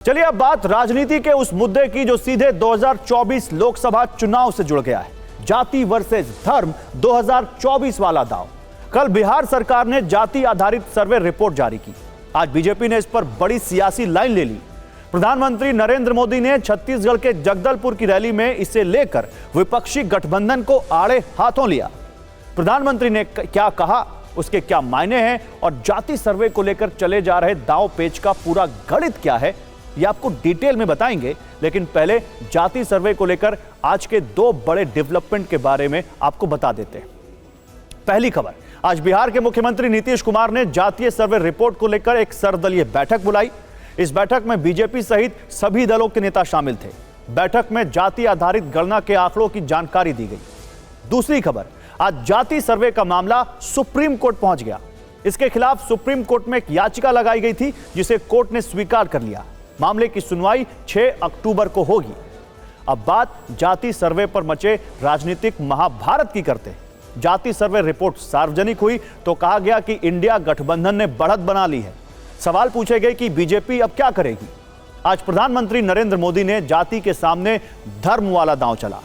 चलिए अब बात राजनीति के उस मुद्दे की जो सीधे 2024 लोकसभा चुनाव से जुड़ गया है। जाति वर्सेस धर्म 2024 वाला दांव। कल बिहार सरकार ने जाति आधारित सर्वे रिपोर्ट जारी की। आज बीजेपी ने इस पर बड़ी सियासी लाइन ले ली। प्रधानमंत्री नरेंद्र मोदी ने छत्तीसगढ़ के जगदलपुर की रैली में इसे लेकर विपक्षी गठबंधन को आड़े हाथों लिया। प्रधानमंत्री ने क्या कहा, उसके क्या मायने हैं और जाति सर्वे को लेकर चले जा रहे दांव पेच का पूरा गणित क्या है, ये आपको डिटेल में बताएंगे। लेकिन पहले जाति सर्वे को लेकर आज के दो बड़े डेवलपमेंट के बारे में आपको बता देते हैं। पहली खबर, आज बिहार के मुख्यमंत्री नीतीश कुमार ने जातीय सर्वे रिपोर्ट को लेकर एक सर्वदलीय बैठक बुलाई। इस बैठक में बीजेपी सहित सभी दलों के नेता शामिल थे। बैठक में जाति आधारित गणना के आंकड़ों की जानकारी दी गई। दूसरी खबर, आज जाति सर्वे का मामला सुप्रीम कोर्ट पहुंच गया। इसके खिलाफ सुप्रीम कोर्ट में एक याचिका लगाई गई थी, जिसे कोर्ट ने स्वीकार कर लिया। मामले की सुनवाई 6 अक्टूबर को होगी। अब बात जाति सर्वे पर मचे राजनीतिक महाभारत की करते हैं। जाति सर्वे रिपोर्ट सार्वजनिक हुई तो कहा गया कि इंडिया गठबंधन ने बढ़त बना ली है। सवाल पूछे गए कि बीजेपी अब क्या करेगी। आज प्रधानमंत्री नरेंद्र मोदी ने जाति के सामने धर्म वाला दांव चला।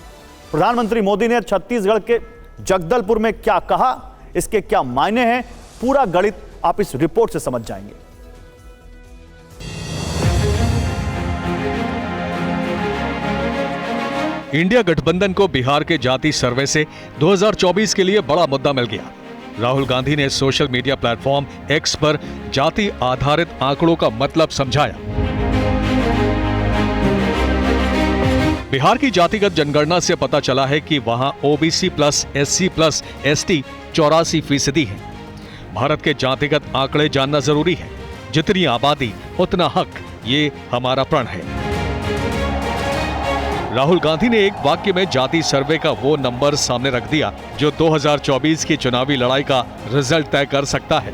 प्रधानमंत्री मोदी ने छत्तीसगढ़ के जगदलपुर में क्या कहा, इसके क्या मायने हैं, पूरा गणित आप इस रिपोर्ट से समझ जाएंगे। इंडिया गठबंधन को बिहार के जाति सर्वे से 2024 के लिए बड़ा मुद्दा मिल गया। राहुल गांधी ने सोशल मीडिया प्लेटफॉर्म एक्स पर जाति आधारित आंकड़ों का मतलब समझाया। बिहार की जातिगत जनगणना से पता चला है कि वहां OBC plus SC plus ST 84% है। भारत के जातिगत आंकड़े जानना जरूरी है। जितनी आबादी उतना हक, ये हमारा प्रण है। राहुल गांधी ने एक वाक्य में जाति सर्वे का वो नंबर सामने रख दिया जो 2024 की चुनावी लड़ाई का रिजल्ट तय कर सकता है।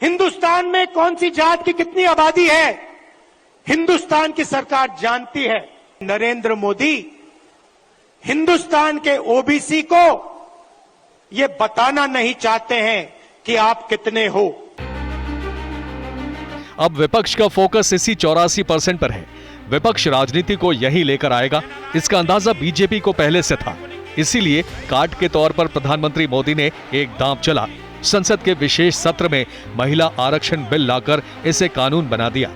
हिंदुस्तान में कौन सी जात की कितनी आबादी है, हिंदुस्तान की सरकार जानती है। नरेंद्र मोदी हिंदुस्तान के ओबीसी को ये बताना नहीं चाहते हैं कि आप कितने हो। अब विपक्ष का फोकस इसी 84% पर है। विपक्ष राजनीति को यही लेकर आएगा, इसका अंदाजा बीजेपी को पहले से था। इसीलिए कार्ड के तौर पर प्रधानमंत्री मोदी ने एक दांव चला। संसद के विशेष सत्र में महिला आरक्षण बिल लाकर इसे कानून बना दिया।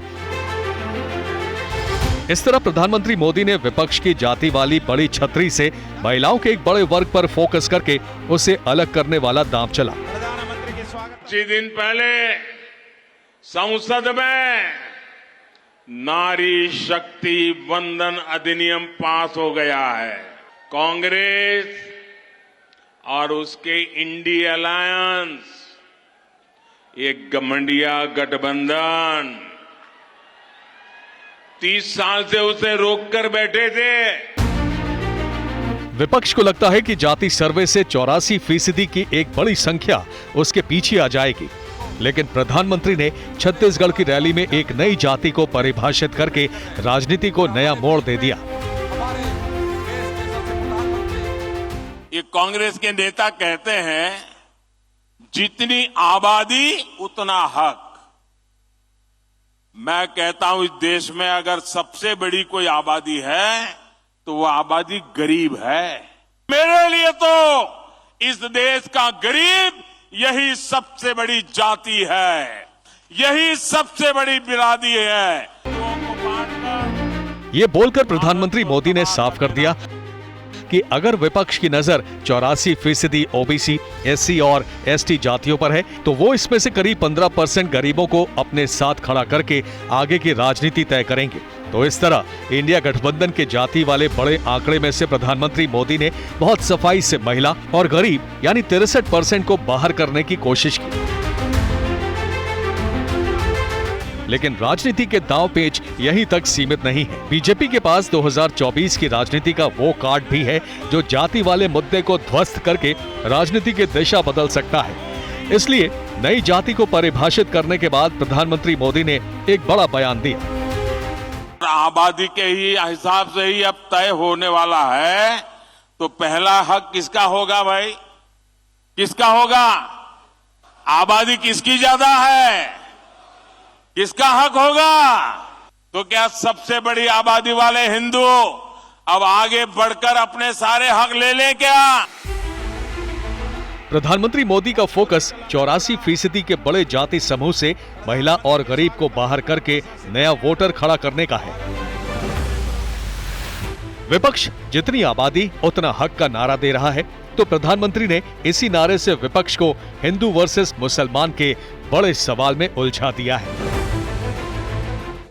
इस तरह प्रधानमंत्री मोदी ने विपक्ष की जाति वाली बड़ी छतरी से महिलाओं के एक बड़े वर्ग पर फोकस करके उसे अलग करने वाला दांव चला। कुछ दिन पहले संसद में नारी शक्ति वंदन अधिनियम पास हो गया है। कांग्रेस और उसके इंडी अलायंस, ये गठबंधन गठबंधन 30 साल से उसे रोककर बैठे थे। विपक्ष को लगता है कि जाति सर्वे से 84% की एक बड़ी संख्या उसके पीछे आ जाएगी। लेकिन प्रधानमंत्री ने छत्तीसगढ़ की रैली में एक नई जाति को परिभाषित करके राजनीति को नया मोड़ दे दिया। ये कांग्रेस के नेता कहते हैं जितनी आबादी उतना हक। मैं कहता हूं इस देश में अगर सबसे बड़ी कोई आबादी है तो वो आबादी गरीब है। मेरे लिए तो इस देश का गरीब यही सबसे बड़ी जाति है, यही सबसे बड़ी बिरादरी है। ये बोलकर प्रधानमंत्री मोदी ने साफ कर दिया कि अगर विपक्ष की नजर 84% ओबीसी, एससी और एसटी जातियों पर है तो वो इसमें से करीब 15% गरीबों को अपने साथ खड़ा करके आगे की राजनीति तय करेंगे। तो इस तरह इंडिया गठबंधन के जाति वाले बड़े आंकड़े में से प्रधानमंत्री मोदी ने बहुत सफाई से महिला और गरीब यानी 63% को बाहर करने की कोशिश की। लेकिन राजनीति के दांव पेच यहीं तक सीमित नहीं है। बीजेपी के पास 2024 की राजनीति का वो कार्ड भी है जो जाति वाले मुद्दे को ध्वस्त करके राजनीति की दिशा बदल सकता है। इसलिए नई जाति को परिभाषित करने के बाद प्रधानमंत्री मोदी ने एक बड़ा बयान दिया। आबादी के ही हिसाब से ही अब तय होने वाला है, तो पहला हक किसका होगा भाई? किसका होगा? आबादी किसकी ज्यादा है? किसका हक होगा? तो क्या सबसे बड़ी आबादी वाले हिंदू अब आगे बढ़कर अपने सारे हक ले लें क्या? प्रधानमंत्री मोदी का फोकस 84% के बड़े जाति समूह से महिला और गरीब को बाहर करके नया वोटर खड़ा करने का है। विपक्ष जितनी आबादी उतना हक का नारा दे रहा है, तो प्रधानमंत्री ने इसी नारे से विपक्ष को हिंदू वर्सेस मुसलमान के बड़े सवाल में उलझा दिया है।